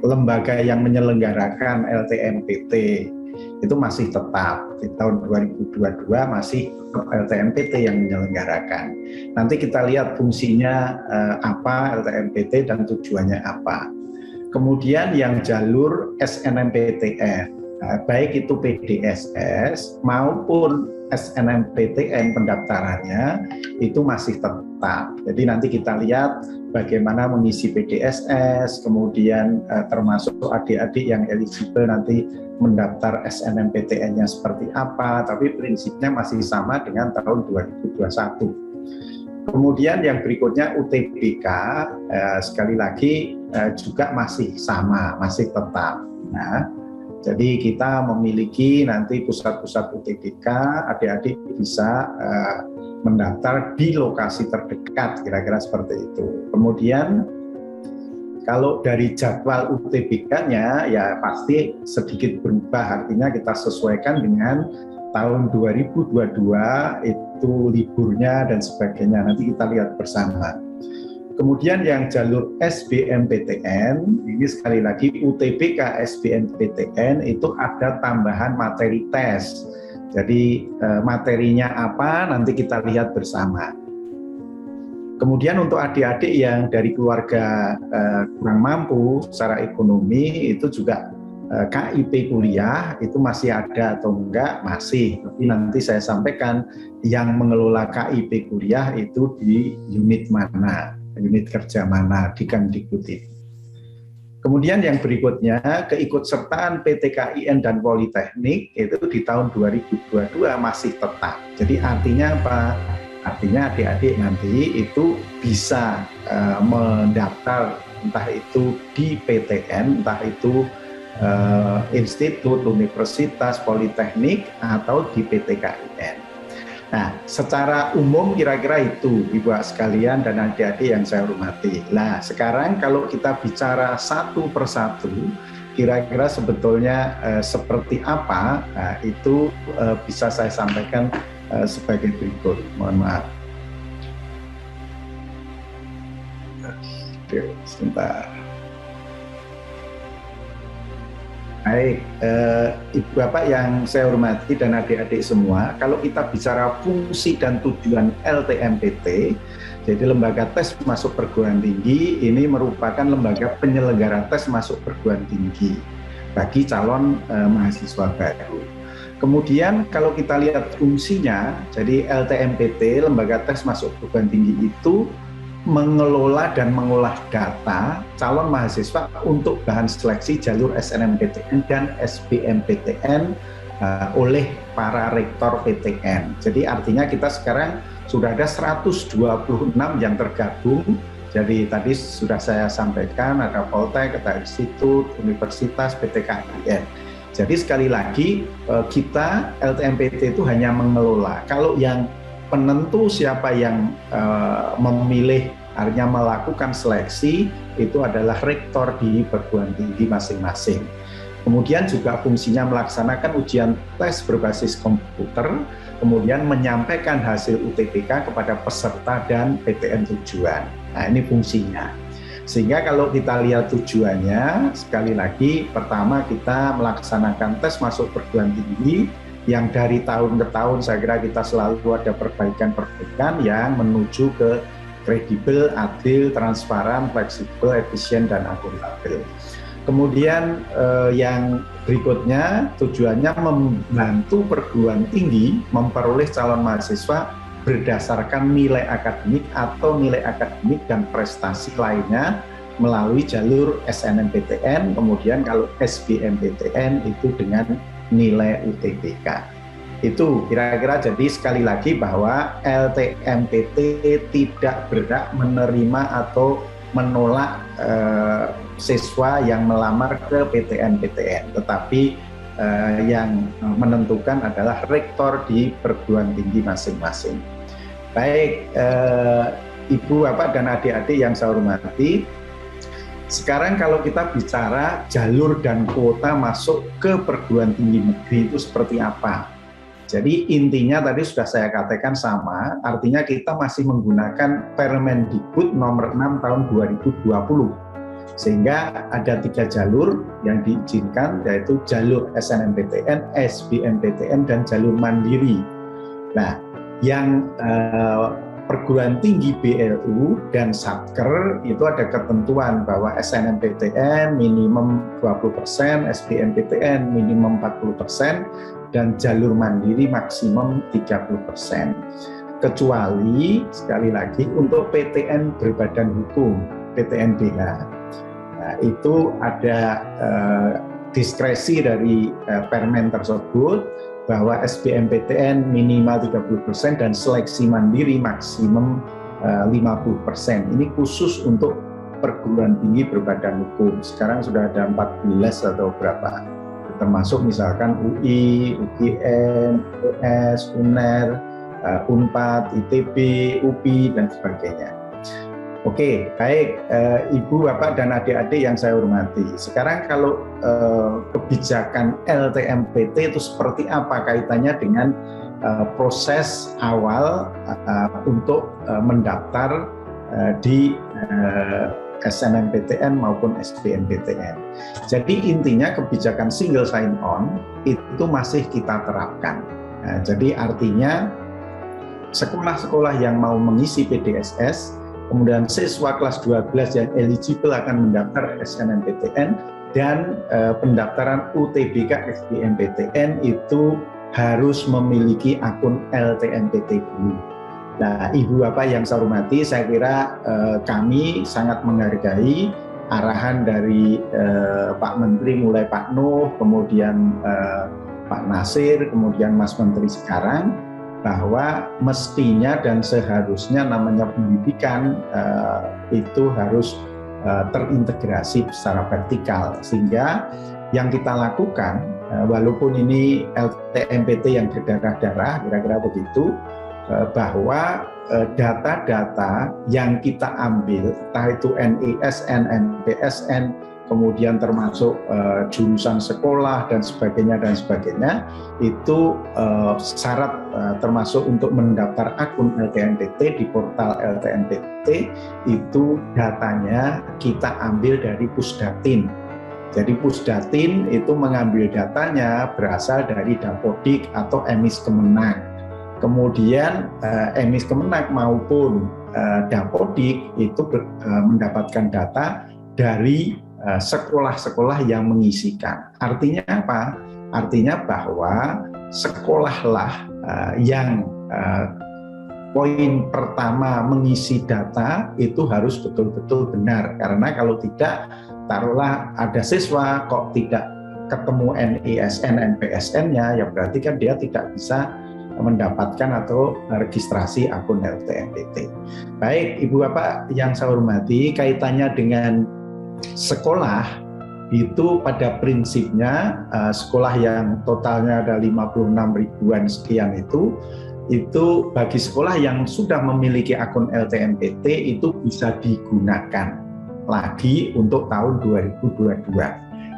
lembaga yang menyelenggarakan LTMPT itu masih tetap di tahun 2022 masih LTMPT yang menyelenggarakan. Nanti kita lihat fungsinya apa LTMPT dan tujuannya apa. Kemudian yang jalur SNMPTN, baik itu PDSS maupun SNMPTN pendaftarannya itu masih tetap. Jadi nanti kita lihat bagaimana mengisi PDSS, kemudian termasuk adik-adik yang eligible nanti mendaftar SNMPTN-nya seperti apa, tapi prinsipnya masih sama dengan tahun 2021. Kemudian yang berikutnya UTBK, sekali lagi juga masih sama, masih tetap. Nah, jadi kita memiliki nanti pusat-pusat UTBK, adik-adik bisa mendaftar di lokasi terdekat, kira-kira seperti itu. Kemudian kalau dari jadwal UTBK-nya ya pasti sedikit berubah, artinya kita sesuaikan dengan tahun 2022 itu liburnya dan sebagainya, nanti kita lihat bersama. Kemudian yang jalur SBMPTN, ini sekali lagi UTBK SBMPTN itu ada tambahan materi tes. Jadi materinya apa nanti kita lihat bersama. Kemudian untuk adik-adik yang dari keluarga kurang mampu secara ekonomi itu juga KIP kuliah itu masih ada atau enggak? Masih, tapi nanti saya sampaikan yang mengelola KIP kuliah itu di unit mana, unit kerja mana di Kemdikbud. Kemudian yang berikutnya keikutsertaan PTKIN dan Politeknik itu di tahun 2022 masih tetap. Jadi artinya apa? Artinya adik-adik nanti itu bisa mendaftar entah itu di PTN, entah itu institut, universitas, politeknik, atau di PTKIN. Nah, secara umum kira-kira itu Ibu sekalian dan adik-adik yang saya hormati. Nah, sekarang kalau kita bicara satu persatu, kira-kira sebetulnya seperti apa, nah, itu bisa saya sampaikan sebagai berikut. Mohon maaf. Oke, sebentar. Baik, Ibu Bapak yang saya hormati dan adik-adik semua, kalau kita bicara fungsi dan tujuan LTMPT, jadi lembaga tes masuk perguruan tinggi ini merupakan lembaga penyelenggara tes masuk perguruan tinggi bagi calon mahasiswa baru. Kemudian kalau kita lihat fungsinya, jadi LTMPT, lembaga tes masuk perguruan tinggi itu mengelola dan mengolah data calon mahasiswa untuk bahan seleksi jalur SNMPTN dan SBMPTN oleh para rektor PTN. Jadi artinya kita sekarang sudah ada 126 yang tergabung. Jadi tadi sudah saya sampaikan ada Poltek, ada institut, universitas, PTKIN. Jadi sekali lagi kita LTMPT itu hanya mengelola. Kalau yang penentu siapa yang memilih, artinya melakukan seleksi, itu adalah rektor di perguruan tinggi masing-masing. Kemudian juga fungsinya melaksanakan ujian tes berbasis komputer, kemudian menyampaikan hasil UTBK kepada peserta dan PTN tujuan. Nah, ini fungsinya. Sehingga kalau kita lihat tujuannya, sekali lagi, pertama kita melaksanakan tes masuk perguruan tinggi, yang dari tahun ke tahun saya kira kita selalu ada perbaikan-perbaikan yang menuju ke kredibel, adil, transparan, fleksibel, efisien, dan akuntabel. Kemudian yang berikutnya tujuannya membantu perguruan tinggi memperoleh calon mahasiswa berdasarkan nilai akademik atau nilai akademik dan prestasi lainnya melalui jalur SNMPTN, kemudian kalau SBMPTN itu dengan nilai UTBK. Itu kira-kira, jadi sekali lagi bahwa LTMPT tidak berhak menerima atau menolak siswa yang melamar ke PTN-PTN, tetapi yang menentukan adalah rektor di perguruan tinggi masing-masing. Baik, Ibu, Bapak, dan adik-adik yang saya hormati, sekarang kalau kita bicara jalur dan kuota masuk ke perguruan tinggi negeri itu seperti apa? Jadi intinya tadi sudah saya katakan sama, artinya kita masih menggunakan Permendikbud nomor 6 tahun 2020. Sehingga ada 3 jalur yang diizinkan, yaitu jalur SNMPTN, SBMPTN, dan jalur mandiri. Nah, yang perguruan tinggi BLU dan Satker itu ada ketentuan bahwa SNMPTN minimum 20%, SBMPTN minimum 40%, dan jalur mandiri maksimum 30%. Kecuali, sekali lagi, untuk PTN berbadan hukum, PTNBH. Nah, itu ada diskresi dari permen tersebut bahwa SBMPTN minimal 30% dan seleksi mandiri maksimum 50%. Ini khusus untuk perguruan tinggi berbadan hukum. Sekarang sudah ada 14 atau berapa, termasuk misalkan UI, UGM, US, UNER, UNPAD, ITB, UPI, dan sebagainya. Oke, baik Ibu, Bapak, dan adik-adik yang saya hormati. Sekarang kalau kebijakan LTMPT itu seperti apa kaitannya dengan proses awal untuk mendaftar di SNMPTN maupun SBMPTN. Jadi intinya kebijakan single sign on itu masih kita terapkan. Nah, jadi artinya sekolah-sekolah yang mau mengisi PDSS, kemudian siswa kelas 12 yang eligible akan mendaftar SNMPTN, dan pendaftaran UTBK SBMPTN itu harus memiliki akun LTMPT dulu. Nah, Ibu Bapak yang saya hormati, saya kira kami sangat menghargai arahan dari Pak Menteri, mulai Pak Nuh, kemudian Pak Nasir, kemudian Mas Menteri sekarang, bahwa mestinya dan seharusnya namanya pendidikan itu harus terintegrasi secara vertikal, sehingga yang kita lakukan walaupun ini LTMPT yang berdarah-darah, kira-kira begitu, bahwa data-data yang kita ambil, entah itu NISN, NPSN, kemudian termasuk jurusan sekolah dan sebagainya, itu syarat termasuk untuk mendaftar akun LTMPT di portal LTMPT, itu datanya kita ambil dari Pusdatin. Jadi Pusdatin itu mengambil datanya berasal dari Dapodik atau Emis Kemenag. Kemudian Emis Kemenag maupun Dapodik itu mendapatkan data dari sekolah-sekolah yang mengisikan. Artinya apa? Artinya bahwa sekolahlah yang poin pertama mengisi data itu harus betul-betul benar. Karena kalau tidak, taruhlah ada siswa kok tidak ketemu NISN, NPSN-nya, ya berarti kan dia tidak bisa mendapatkan atau registrasi akun LTMPT. Baik, Ibu Bapak yang saya hormati, kaitannya dengan sekolah itu pada prinsipnya sekolah yang totalnya ada 56 ribuan sekian itu bagi sekolah yang sudah memiliki akun LTMPT itu bisa digunakan lagi untuk tahun 2022.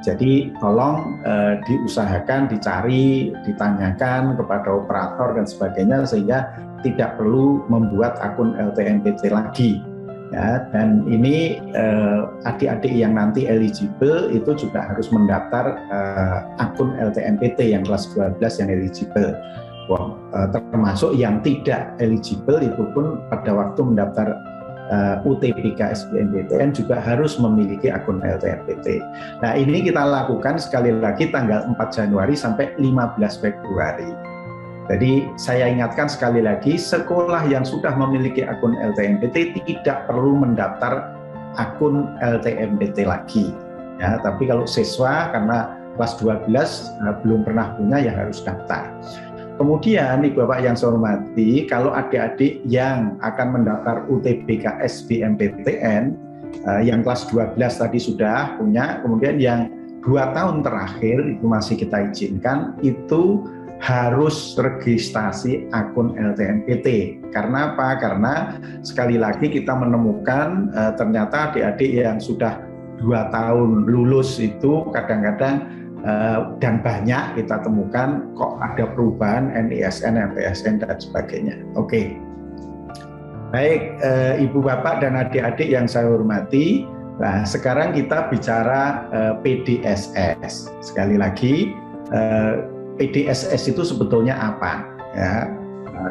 Jadi tolong diusahakan, dicari, ditanyakan kepada operator dan sebagainya sehingga tidak perlu membuat akun LTMPT lagi. Ya, dan ini adik-adik yang nanti eligible itu juga harus mendaftar akun LTMPT yang kelas 12 yang eligible. Termasuk yang tidak eligible itu pun pada waktu mendaftar UTBK SBMPTN juga harus memiliki akun LTMPT. Nah, ini kita lakukan sekali lagi tanggal 4 Januari sampai 15 Februari. Jadi saya ingatkan sekali lagi, sekolah yang sudah memiliki akun LTMPT tidak perlu mendaftar akun LTMPT lagi. Ya, tapi kalau siswa karena kelas 12 belum pernah punya ya harus daftar. Kemudian Ibu Bapak yang saya hormati, kalau adik-adik yang akan mendaftar UTBK SBMPTN yang kelas 12 tadi sudah punya, kemudian yang 2 tahun terakhir itu masih kita izinkan, itu harus registrasi akun LTMPT. Karena apa? Karena sekali lagi kita menemukan ternyata adik-adik yang sudah 2 tahun lulus itu kadang-kadang dan banyak kita temukan kok ada perubahan NISN, NPSN dan sebagainya. Oke. Baik, Ibu Bapak dan adik-adik yang saya hormati, Nah, sekarang kita bicara PDSS. Sekali lagi, PDSS itu sebetulnya apa? Ya,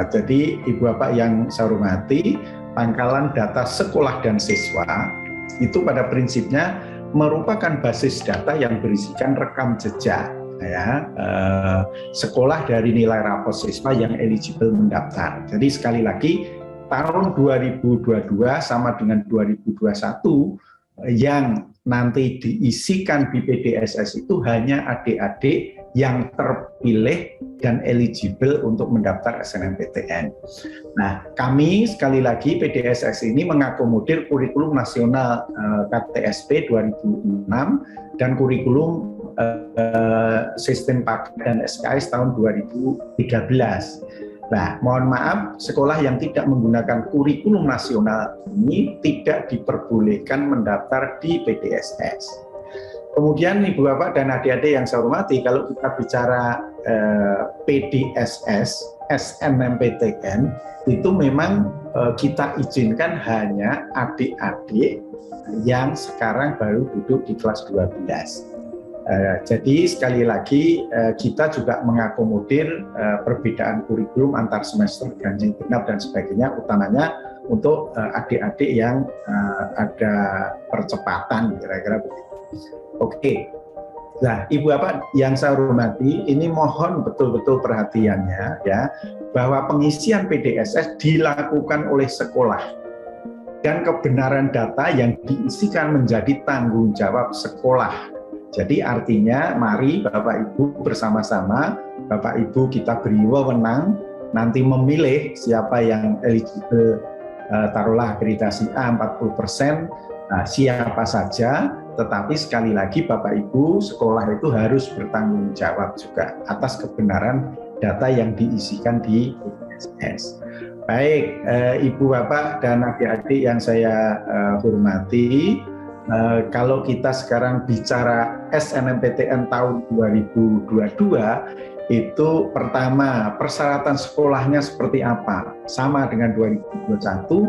jadi Ibu Bapak yang saya hormati, pangkalan data sekolah dan siswa itu pada prinsipnya merupakan basis data yang berisikan rekam jejak ya, sekolah dari nilai rapor siswa yang eligible mendaftar. Jadi sekali lagi tahun 2022 sama dengan 2021 yang nanti diisikan di PDSS itu hanya adik-adik yang terpilih dan eligible untuk mendaftar SNMPTN. Nah, kami sekali lagi PDSS ini mengakomodir kurikulum nasional KTSP 2006 dan kurikulum sistem paket dan SKS tahun 2013. Nah, mohon maaf, sekolah yang tidak menggunakan kurikulum nasional ini tidak diperbolehkan mendaftar di PDSS. Kemudian Ibu Bapak dan adik-adik yang saya hormati, kalau kita bicara PDSS, SNMPTN, itu memang kita izinkan hanya adik-adik yang sekarang baru duduk di kelas 12. Jadi sekali lagi kita juga mengakomodir perbedaan kurikulum antar semester, ganjil genap dan sebagainya, utamanya untuk adik-adik yang ada percepatan kira-kira begitu. Oke, nah Ibu Bapak yang saya hormati, ini mohon betul-betul perhatiannya ya, bahwa pengisian PDSS dilakukan oleh sekolah dan kebenaran data yang diisikan menjadi tanggung jawab sekolah. Jadi artinya mari Bapak Ibu bersama-sama, Bapak Ibu kita beri wewenang nanti memilih siapa yang eligible, taruhlah akreditasi A 40%, nah, siapa saja, tetapi sekali lagi Bapak Ibu sekolah itu harus bertanggung jawab juga atas kebenaran data yang diisikan di PDSS. Baik, Ibu Bapak dan adik-adik yang saya hormati, kalau kita sekarang bicara SNMPTN tahun 2022, itu pertama persyaratan sekolahnya seperti apa? Sama dengan 2021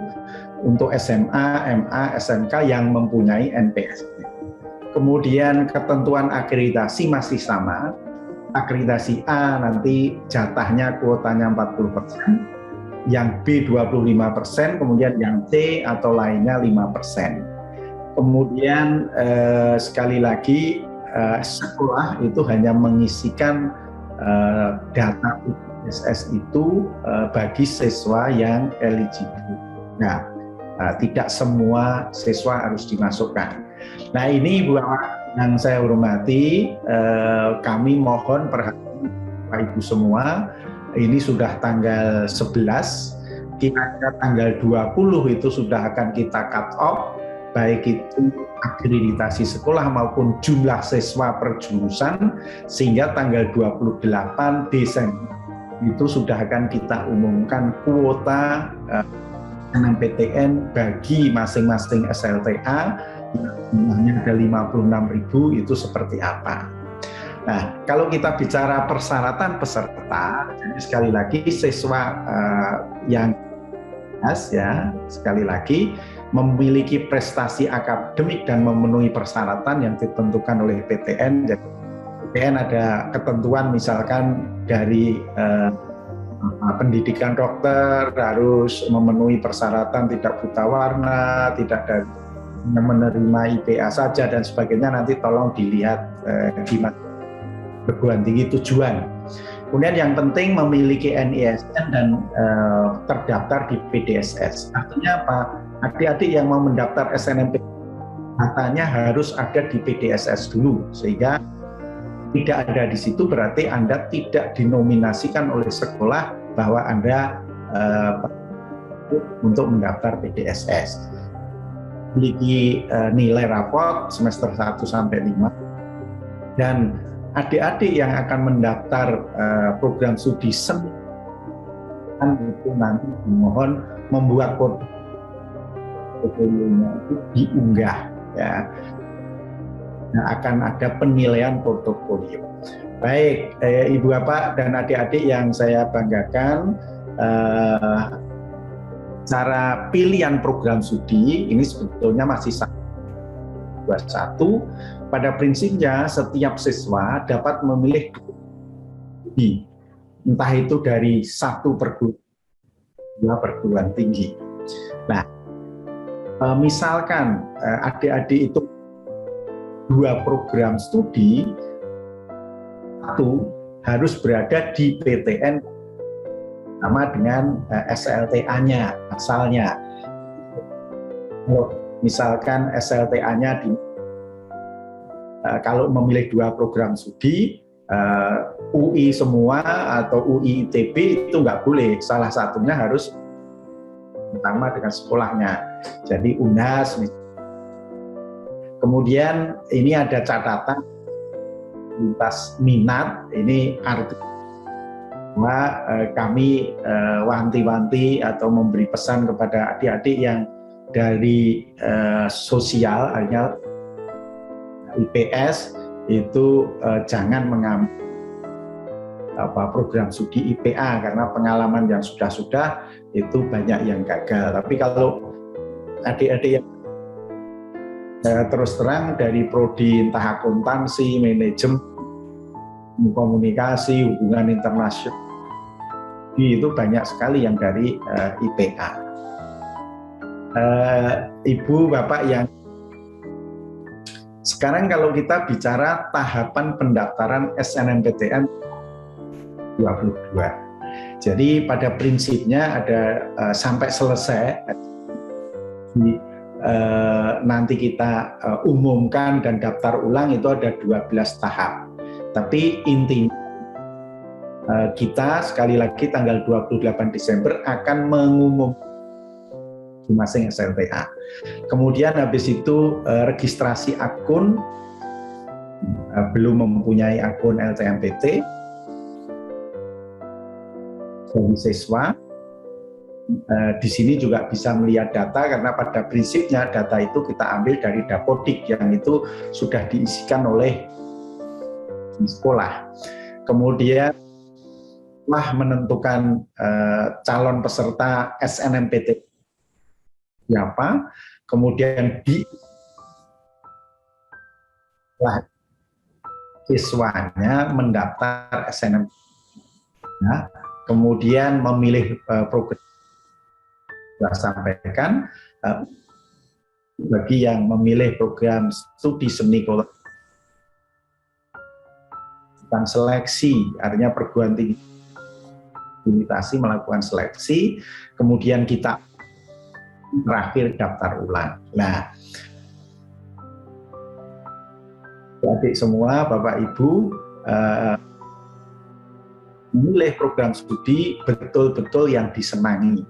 untuk SMA, MA, SMK yang mempunyai NPS. Kemudian ketentuan akreditasi masih sama. Akreditasi A nanti jatahnya kuotanya 40%, yang B 25%, kemudian yang C atau lainnya 5%. Kemudian sekali lagi sekolah itu hanya mengisikan data PDSS itu bagi siswa yang eligible. Nah, tidak semua siswa harus dimasukkan. Nah, ini Ibu yang saya hormati, kami mohon perhatian Bapak Ibu semua. Ini sudah tanggal 11, kira-kira tanggal 20 itu sudah akan kita cut off, baik itu akreditasi sekolah maupun jumlah siswa per jurusan, sehingga tanggal 28 Desember itu sudah akan kita umumkan kuota SNMPTN bagi masing-masing SLTA, jumlahnya ada 56.000, itu seperti apa. Nah, kalau kita bicara persyaratan peserta, jadi sekali lagi siswa yang ya, sekali lagi memiliki prestasi akademik dan memenuhi persyaratan yang ditentukan oleh PTN. Jadi PTN ada ketentuan misalkan dari pendidikan dokter harus memenuhi persyaratan tidak buta warna, tidak ada menerima IPA saja dan sebagainya, nanti tolong dilihat di perguruan tinggi tujuan. Kemudian yang penting memiliki NISN dan terdaftar di PDSS. Artinya apa? Adik-adik yang mau mendaftar SNMP datanya harus ada di PDSS dulu, sehingga tidak ada di situ berarti Anda tidak dinominasikan oleh sekolah bahwa Anda untuk mendaftar PDSS. Memiliki nilai raport semester 1 sampai 5, dan adik-adik yang akan mendaftar program studi seni itu nanti dimohon membuat portofolionya itu diunggah ya. Nah, akan ada penilaian portofolio. Baik, Ibu Bapak dan adik-adik yang saya banggakan, cara pilihan program studi ini sebetulnya masih sama. 2021, pada prinsipnya setiap siswa dapat memilih entah itu dari satu perguruan tinggi. Nah, misalkan adik-adik itu 2 program studi, satu harus berada di PTN sama dengan SLTA-nya asalnya. Misalkan SLTA-nya kalau memilih 2 program studi, UI semua atau UI ITB itu nggak boleh, salah satunya harus sama dengan sekolahnya. Jadi UNHAS. Kemudian ini ada catatan lintas minat, ini artinya kami wanti-wanti atau memberi pesan kepada adik-adik yang dari sosial, hanya IPS, itu jangan mengambil program studi IPA karena pengalaman yang sudah itu banyak yang gagal. Tapi kalau adik-adik yang terus terang dari prodi entah akuntansi, manajemen, komunikasi, hubungan internasional, itu banyak sekali yang dari IPA. Ibu, Bapak yang sekarang kalau kita bicara tahapan pendaftaran SNMPTN 22. Jadi pada prinsipnya ada sampai selesai nanti kita umumkan dan daftar ulang itu ada 12 tahap. Tapi intinya kita sekali lagi tanggal 28 Desember akan mengumumkan masing SLTA. Kemudian habis itu registrasi akun, belum mempunyai akun LTMPT dari siswa. Di sini juga bisa melihat data karena pada prinsipnya data itu kita ambil dari Dapodik yang itu sudah diisikan oleh sekolah. Kemudian setelah menentukan calon peserta SNMPT siapa, kemudian siswanya mendaftar SNMPT, ya, kemudian memilih program sudah sampaikan, bagi yang memilih program studi seni tentang seleksi, artinya perguruan tinggi melakukan seleksi, kemudian kita terakhir daftar ulang. Nah, adik semua, Bapak Ibu, memilih program studi betul-betul yang disenangi.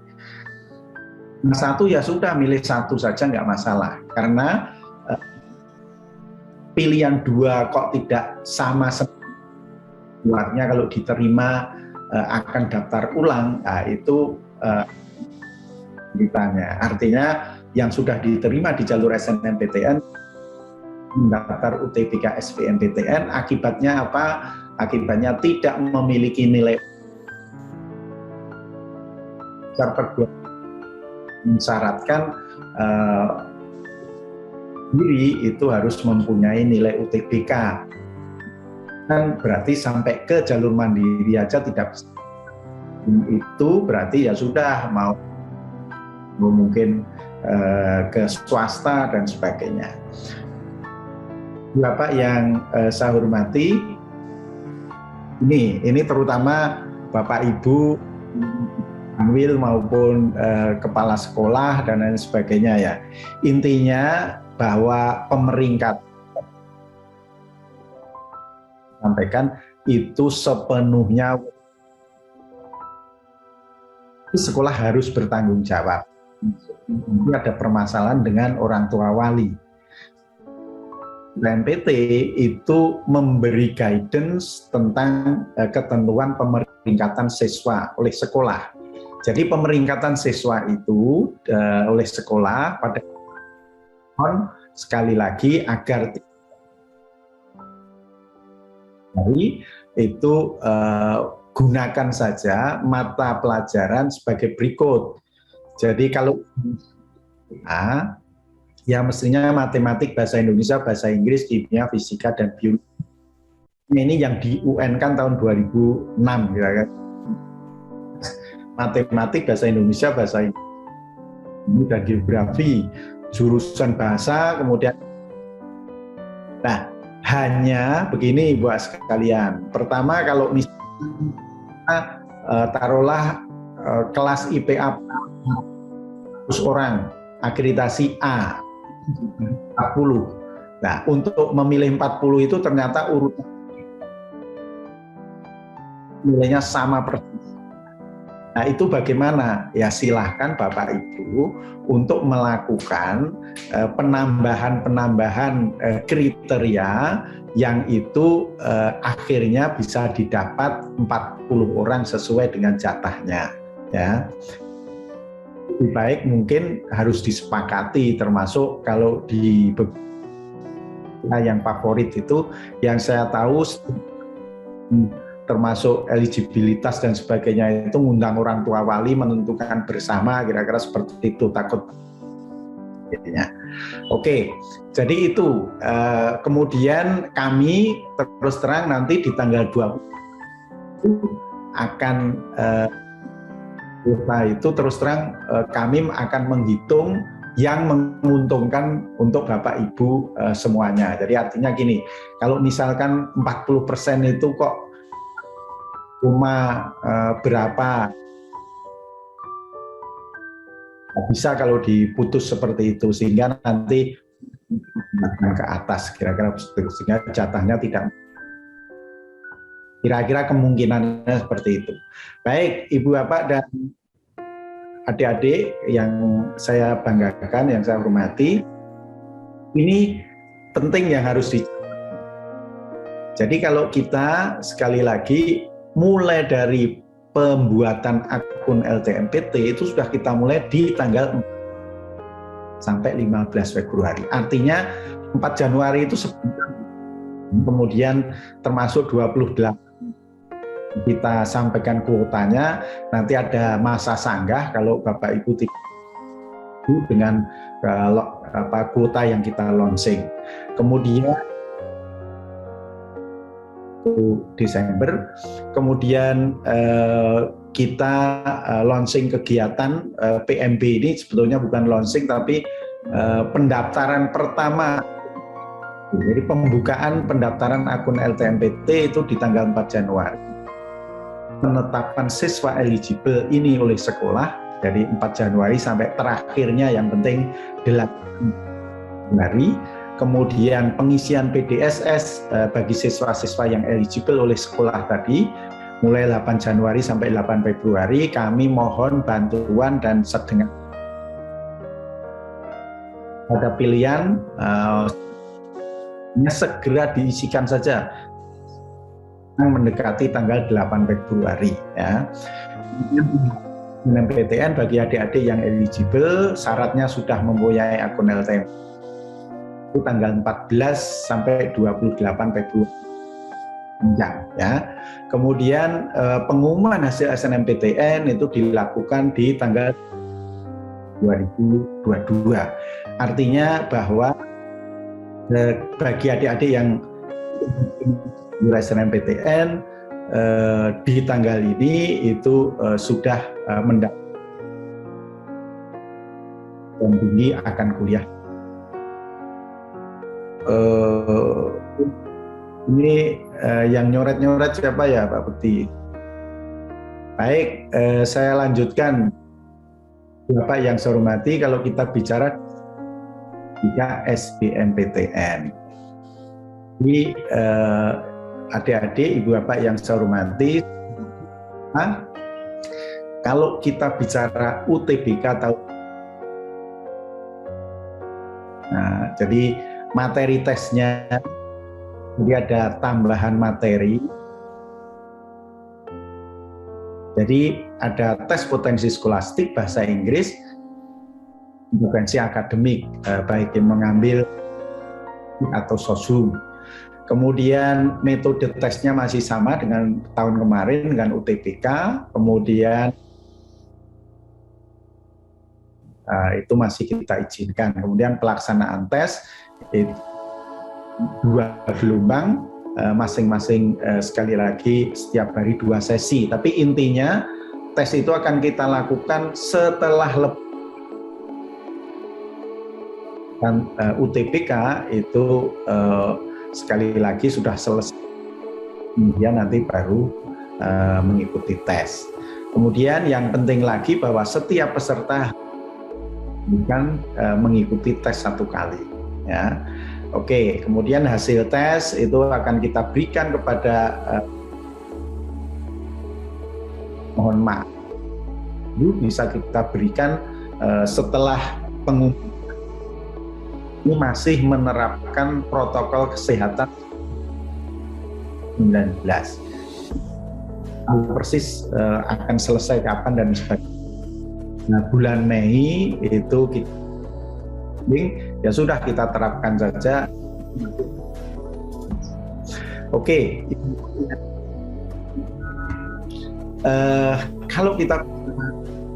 Satu ya sudah, milih satu saja nggak masalah, karena pilihan 2 kok tidak sama keluarnya kalau diterima akan daftar ulang, nah itu ceritanya. Artinya yang sudah diterima di jalur SNMPTN mendaftar UTBK SBMPTN, akibatnya apa? Akibatnya tidak memiliki nilai perguruan mensyaratkan diri itu harus mempunyai nilai UTBK, kan berarti sampai ke jalur mandiri aja tidak bisa. Itu berarti ya sudah mau mungkin ke swasta dan sebagainya. Bapak yang saya hormati, ini terutama Bapak Ibu Anwil maupun kepala sekolah dan lain sebagainya ya. Intinya bahwa pemeringkat sampaikan itu sepenuhnya sekolah harus bertanggung jawab. Ini ada permasalahan dengan orang tua wali. LMPT itu memberi guidance tentang ketentuan pemeringkatan siswa oleh sekolah. Jadi pemeringkatan siswa itu oleh sekolah pada sekali lagi agar itu gunakan saja mata pelajaran sebagai berikut. Jadi kalau ya mestinya matematik, bahasa Indonesia, bahasa Inggris, kimia, fisika, dan biologi. Ini yang di UN kan tahun 2006, ya kan? Matematik, bahasa Indonesia, bahasa Inggris, dan geografi, jurusan bahasa, kemudian. Nah, hanya begini buat sekalian. Pertama, kalau misalnya taruhlah kelas IPA 100 orang, akreditasi A 40. Nah, untuk memilih 40 itu ternyata urutan nilainya sama persis. Nah, itu bagaimana? Ya silahkan Bapak Ibu untuk melakukan penambahan kriteria yang itu akhirnya bisa didapat 40 orang sesuai dengan jatahnya. Ya, lebih baik mungkin harus disepakati, termasuk kalau di yang favorit itu yang saya tahu termasuk eligibilitas dan sebagainya itu ngundang orang tua wali menentukan bersama, kira-kira seperti itu, takut jadinya. Oke, jadi itu kemudian kami terus terang nanti di tanggal 20 akan itu terus terang kami akan menghitung yang menguntungkan untuk Bapak Ibu semuanya. Jadi artinya gini, kalau misalkan 40% itu kok cuma berapa, bisa kalau diputus seperti itu sehingga nanti ke atas kira-kira sehingga jatahnya tidak, kira-kira kemungkinannya seperti itu. Baik Ibu Bapak dan adik-adik yang saya banggakan, yang saya hormati, ini penting yang harus jadi kalau kita sekali lagi mulai dari pembuatan akun LTMPT itu sudah kita mulai di tanggal 4 sampai 15 Februari. Artinya 4 Januari itu sebentar, kemudian termasuk 28 kita sampaikan kuotanya, nanti ada masa sanggah kalau Bapak Ibu tidak dengan kuota yang kita launching. Kemudian Desember, kemudian kita launching kegiatan PMB ini sebetulnya bukan launching tapi pendaftaran pertama. Jadi pembukaan pendaftaran akun LTMPT itu di tanggal 4 Januari. Penetapan siswa eligible ini oleh sekolah dari 4 Januari sampai terakhirnya yang penting 8 Januari. Kemudian pengisian PDSS bagi siswa-siswa yang eligible oleh sekolah tadi mulai 8 Januari sampai 8 Februari. Kami mohon bantuan dan sedengan ada pilihan segera diisikan saja yang mendekati tanggal 8 Februari ya. PTN bagi adik-adik yang eligible syaratnya sudah mempunyai akun LTM tanggal 14 sampai 28 Februari ya. Kemudian pengumuman hasil SNMPTN itu dilakukan di tanggal 2022. Artinya bahwa bagi adik-adik yang SNMPTN di tanggal ini itu sudah mendapatkan tinggi akan kuliah. Ini yang nyoret-nyoret siapa ya Pak Bekti? Baik, saya lanjutkan. Bapak yang saya hormati, kalau kita bicara jika SBMPTN, ini adik-adik, ibu bapak yang saya hormati, kalau kita bicara UTBK tahu, nah jadi materi tesnya, jadi ada tambahan materi. Jadi ada tes potensi skolastik bahasa Inggris, kompetensi akademik, baik yang mengambil atau sosum. Kemudian metode tesnya masih sama dengan tahun kemarin dengan UTBK. Kemudian itu masih kita izinkan. Kemudian pelaksanaan tes itu 2 gelombang, masing-masing sekali lagi setiap hari 2 sesi. Tapi intinya tes itu akan kita lakukan setelah dan UTBK itu sekali lagi sudah selesai, kemudian nanti baru mengikuti tes. Kemudian yang penting lagi bahwa setiap peserta bukan mengikuti tes 1 kali, ya. Oke, kemudian hasil tes itu akan kita berikan kepada mohon maaf, itu bisa kita berikan setelah pengumuman ini masih menerapkan protokol kesehatan 19. Persis akan selesai kapan dan sebagainya. Nah, bulan Mei itu kita ya sudah kita terapkan saja. Oke. Kalau kita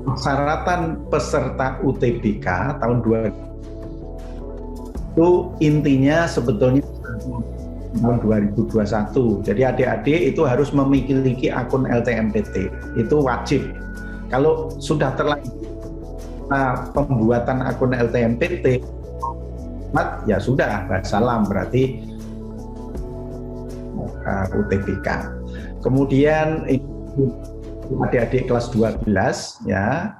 persyaratan peserta UTBK tahun 2000 itu intinya sebetulnya tahun 2021. Jadi adik-adik itu harus memiliki akun LTMPT. Itu wajib. Kalau sudah terlanjur pembuatan akun LTMPT, ya sudah, salam, berarti UTBK. Kemudian adik-adik kelas 12 ya,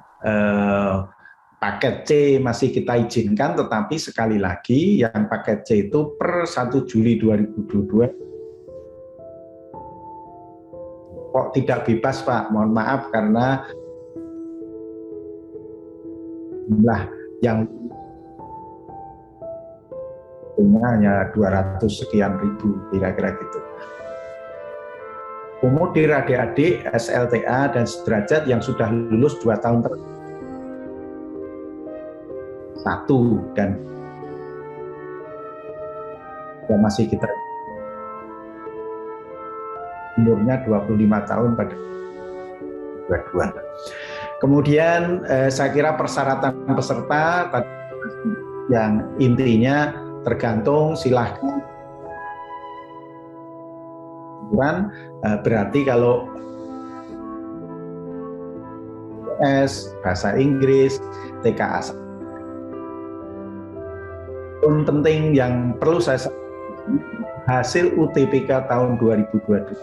paket C masih kita izinkan, tetapi sekali lagi yang paket C itu per 1 Juli 2022 kok tidak bebas, Pak. Mohon maaf karena jumlah yang hanya 200 sekian ribu, kira-kira gitu. Kemudian adik-adik SLTA dan sederajat yang sudah lulus 2 tahun dan masih kita umurnya 25 tahun pada 22. Kemudian saya kira persyaratan peserta yang intinya tergantung, silahkan. Berarti kalau bahasa Inggris, TKA. Yang penting yang perlu saya sampaikan, hasil UTBK tahun 2022.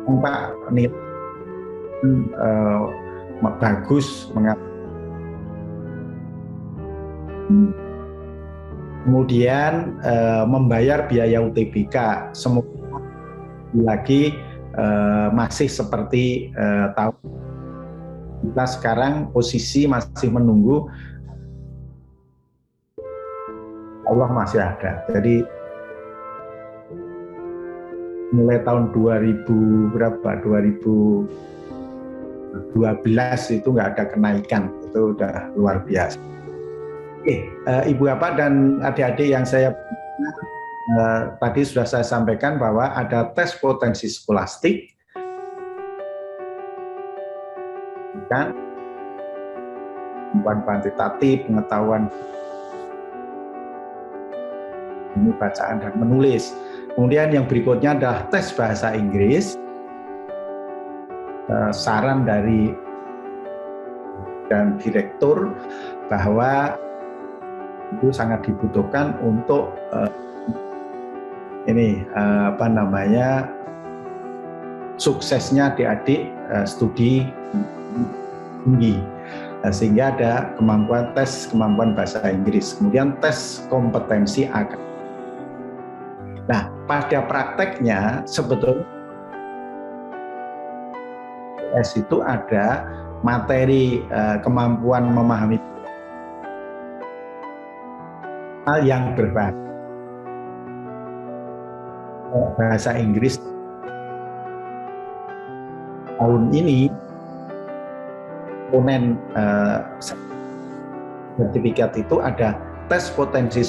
Pak nilai bagus, kemudian membayar biaya UTBK semoga lagi masih seperti tahun kita sekarang, posisi masih menunggu, Allah masih ada. Jadi mulai tahun 2012 itu nggak ada kenaikan, itu udah luar biasa. Oke, Ibu Bapak dan adik-adik yang saya tadi sudah saya sampaikan bahwa ada tes potensi skolastik, kan, pengetahuan kuantitatif, pengetahuan ini bacaan dan menulis. Kemudian yang berikutnya adalah tes bahasa Inggris. Saran dari dan direktur bahwa itu sangat dibutuhkan untuk suksesnya adik-adik studi tinggi, sehingga ada tes kemampuan bahasa Inggris, kemudian tes kompetensi akademik. Nah, pada prakteknya sebetulnya itu ada materi kemampuan memahami hal yang bahasa Inggris tahun ini. Komponen sertifikat itu ada tes potensi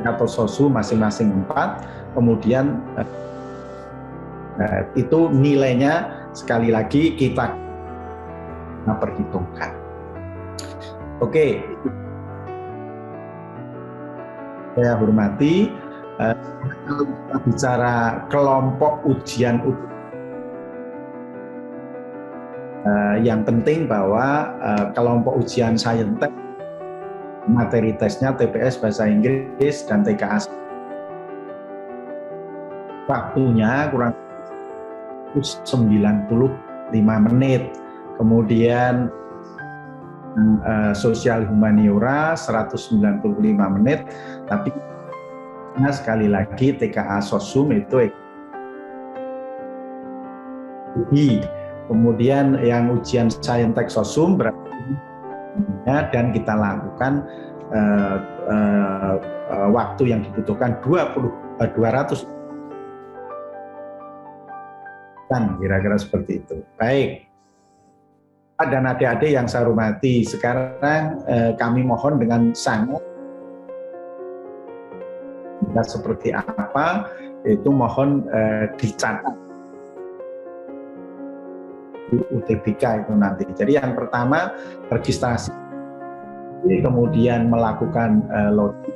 atau SOSU masing-masing 4, kemudian itu nilainya sekali lagi kita perhitungkan. Oke, saya hormati, kalau kita bicara kelompok ujian yang penting bahwa kelompok ujian saintek materi tesnya TPS bahasa Inggris dan TKA waktunya kurang 95 menit, kemudian sosial humaniora 195 menit, tapi sekali lagi TKA Sosum itu kemudian yang ujian saintek Sosum berarti dan kita lakukan waktu yang dibutuhkan 200 kan kira-kira seperti itu. Baik. Dan adik-adik yang saya hormati, sekarang kami mohon dengan sangat seperti apa itu mohon dicatat di UTBK itu nanti. Jadi yang pertama registrasi, kemudian melakukan login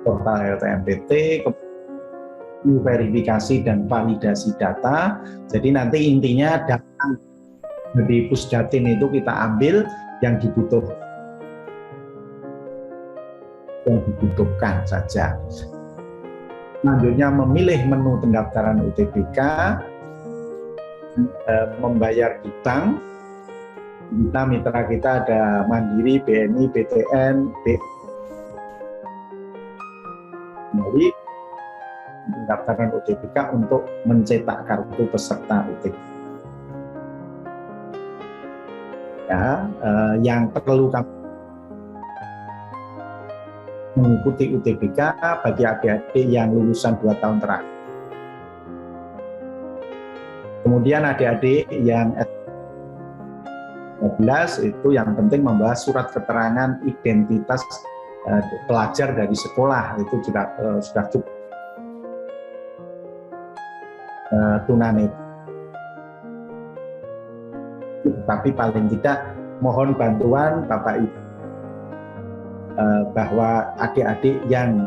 portal LTMPT, verifikasi dan validasi data. Jadi nanti intinya data dari Pusdatin itu kita ambil yang dibutuhkan saja. Selanjutnya memilih menu pendaftaran UTBK, membayar di bank. Kita mitra kita ada Mandiri, BNI, BTN, BNI. Pendaftaran UTBK untuk mencetak kartu peserta UTBK. Ya, yang perlu kami mengikuti UTBK bagi adik-adik yang lulusan 2 tahun terakhir. Kemudian adik-adik yang S12 itu yang penting membawa surat keterangan identitas pelajar dari sekolah, itu juga sudah cukup. Tunanetra. Tapi paling tidak mohon bantuan Bapak Ibu bahwa adik-adik yang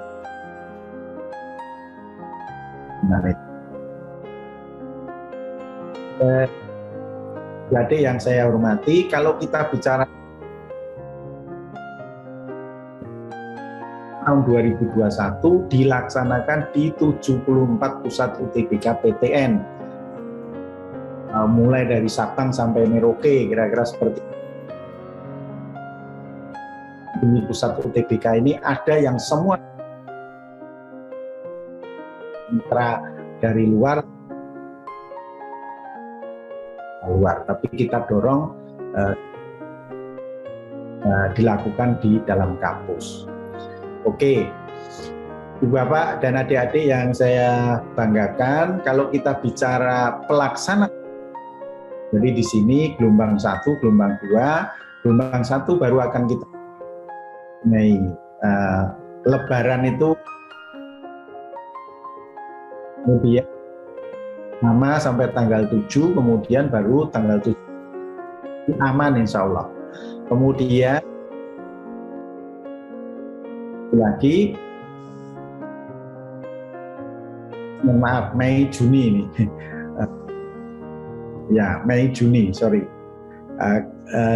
adik yang saya hormati, kalau kita bicara tahun 2021 dilaksanakan di 74 pusat UTBK PTN, mulai dari Sabang sampai Merauke, kira-kira seperti itu. Di pusat UTBK ini ada yang semua mitra dari luar, tapi kita dorong dilakukan di dalam kampus. Oke, Ibu Bapak dan adik-adik yang saya banggakan, kalau kita bicara pelaksanaan, jadi di sini gelombang 1, gelombang 2, gelombang 1 baru akan kita Lebaran itu kemudian sama sampai tanggal 7, kemudian baru tanggal 7 aman insya Allah. Kemudian lagi maaf Mei Juni ini ya Mei Juni sorry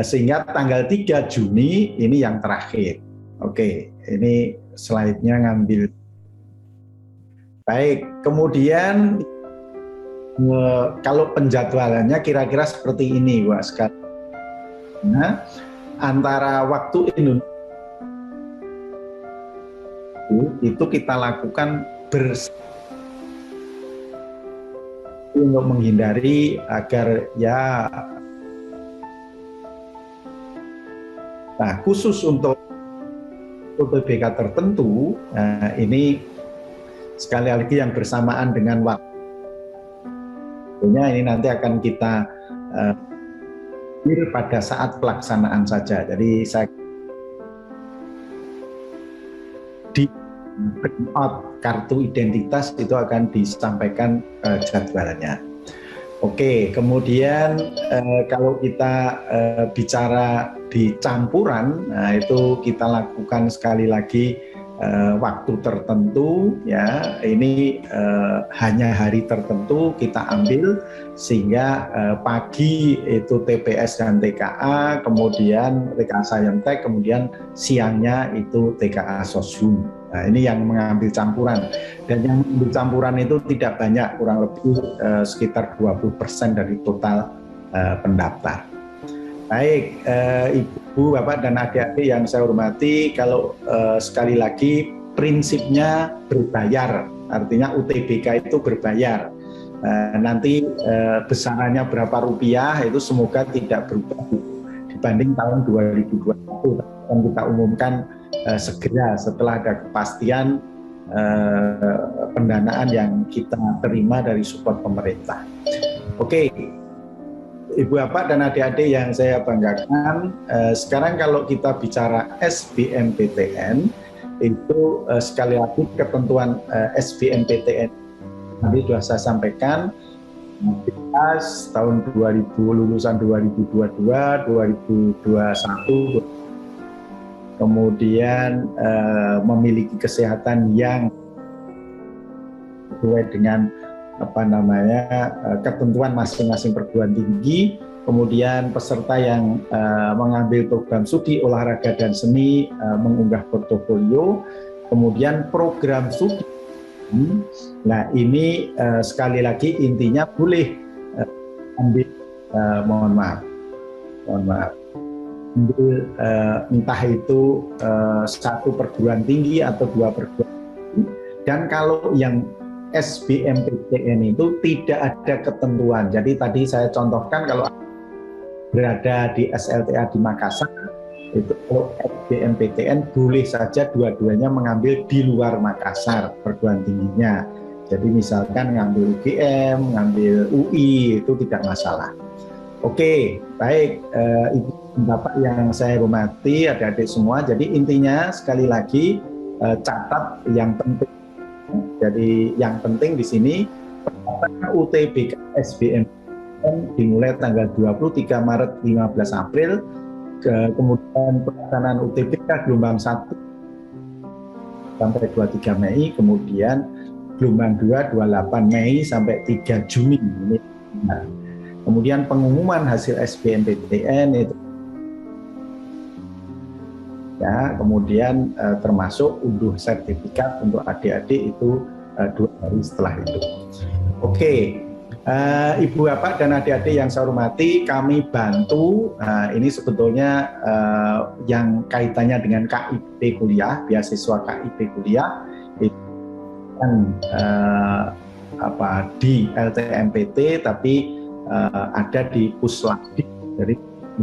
sehingga tanggal 3 Juni ini yang terakhir. Oke, ini slide-nya ngambil. Baik, kemudian kalau penjadwalannya kira-kira seperti ini Wak sekali. Nah, antara waktu Indonesia itu kita lakukan untuk menghindari agar ya, nah khusus untuk UTBK tertentu, nah ini sekali lagi yang bersamaan dengan waktu. Ini nanti akan kita pada saat pelaksanaan saja. Jadi saya print out kartu identitas itu akan disampaikan jadwalnya. Oke, kemudian kalau kita bicara di campuran, nah itu kita lakukan sekali lagi waktu tertentu, ya ini hanya hari tertentu kita ambil, sehingga pagi itu TPS dan TKA, kemudian TKA Saintek, kemudian siangnya itu TKA Soshum. Nah, ini yang mengambil campuran, dan yang mengambil campuran itu tidak banyak, kurang lebih sekitar 20% dari total pendaftar. Baik, Ibu, Bapak, dan adik-adik yang saya hormati, kalau sekali lagi prinsipnya berbayar, artinya UTBK itu berbayar. Nanti besarannya berapa rupiah itu semoga tidak berubah dibanding tahun 2021, yang kita umumkan segera setelah ada kepastian pendanaan yang kita terima dari support pemerintah. Oke, Ibu Bapak dan adik-adik yang saya banggakan, sekarang kalau kita bicara SBMPTN, itu sekali lagi ketentuan SBMPTN tadi sudah saya sampaikan, tahun 2000, lulusan 2022, 2021, kemudian memiliki kesehatan yang sesuai dengan ketentuan masing-masing perguruan tinggi, kemudian peserta yang mengambil program studi olahraga dan seni mengunggah portofolio, kemudian program studi. Nah ini sekali lagi intinya boleh ambil mohon maaf ambil entah itu satu perguruan tinggi atau dua perguruan tinggi, dan kalau yang SBMPTN itu tidak ada ketentuan. Jadi tadi saya contohkan kalau berada di SLTA di Makassar, itu kalau SBMPTN boleh saja dua-duanya mengambil di luar Makassar perguruan tingginya. Jadi misalkan ngambil UGM, ngambil UI, itu tidak masalah. Oke, baik, Ibu Bapak yang saya hormati, adik-adik semua. Jadi intinya sekali lagi catat yang penting. Jadi yang penting di sini UTBK SBMPTN dimulai tanggal 23 Maret 15 April, kemudian pelaksanaan UTBK gelombang 1 sampai 23 Mei, kemudian gelombang 2 28 Mei sampai 3 Juni. Kemudian pengumuman hasil SBMPTN itu ya, kemudian termasuk unduh sertifikat untuk adik-adik itu 2 hari setelah itu. Oke, Ibu Bapak dan adik-adik yang saya hormati, kami bantu ini sebetulnya yang kaitannya dengan KIP kuliah, beasiswa KIP kuliah itu kan di LTMPT, tapi ada di Puslabdik. Jadi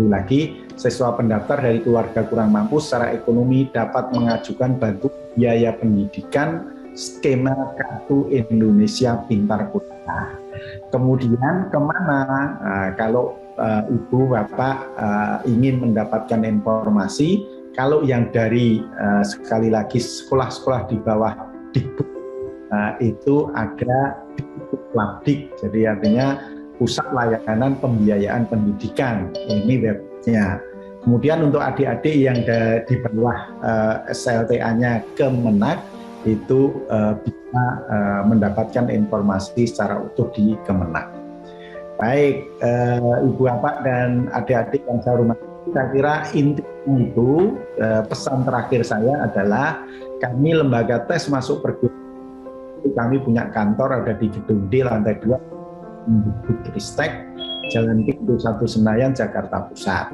lagi siswa pendaftar dari keluarga kurang mampu secara ekonomi dapat mengajukan bantuan biaya pendidikan skema Kartu Indonesia Pintar Kuliah. Kemudian kemana? Kalau Ibu Bapak ingin mendapatkan informasi, kalau yang dari sekali lagi sekolah-sekolah di bawah Dikbud itu ada di Puslabdik. Jadi artinya Pusat Layanan Pembiayaan Pendidikan, ini webnya. Kemudian untuk adik-adik yang di bawah SLTA-nya Kemenak itu bisa mendapatkan informasi secara utuh di Kemenak. Baik, Ibu Bapak dan adik-adik yang saya hormati, saya kira intinya itu pesan terakhir saya adalah kami lembaga tes masuk perguruan tinggi, kami punya kantor ada di Gedung D lantai 2 Ristek, Jalan Pintu 1 Senayan, Jakarta Pusat.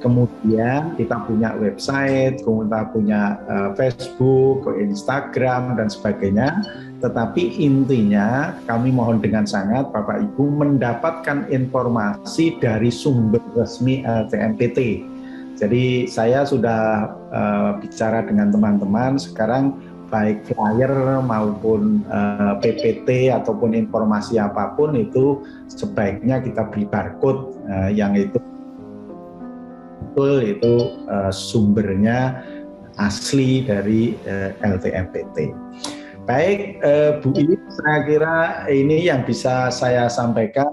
Kemudian kita punya website, kita punya Facebook, Instagram, dan sebagainya. Tetapi intinya kami mohon dengan sangat Bapak Ibu mendapatkan informasi dari sumber resmi LTMPT. Jadi saya sudah bicara dengan teman-teman, sekarang baik flyer maupun PPT ataupun informasi apapun itu sebaiknya kita beri barcode yang itu betul itu sumbernya asli dari LTMPT. Baik, Bu Iwi, saya kira ini yang bisa saya sampaikan.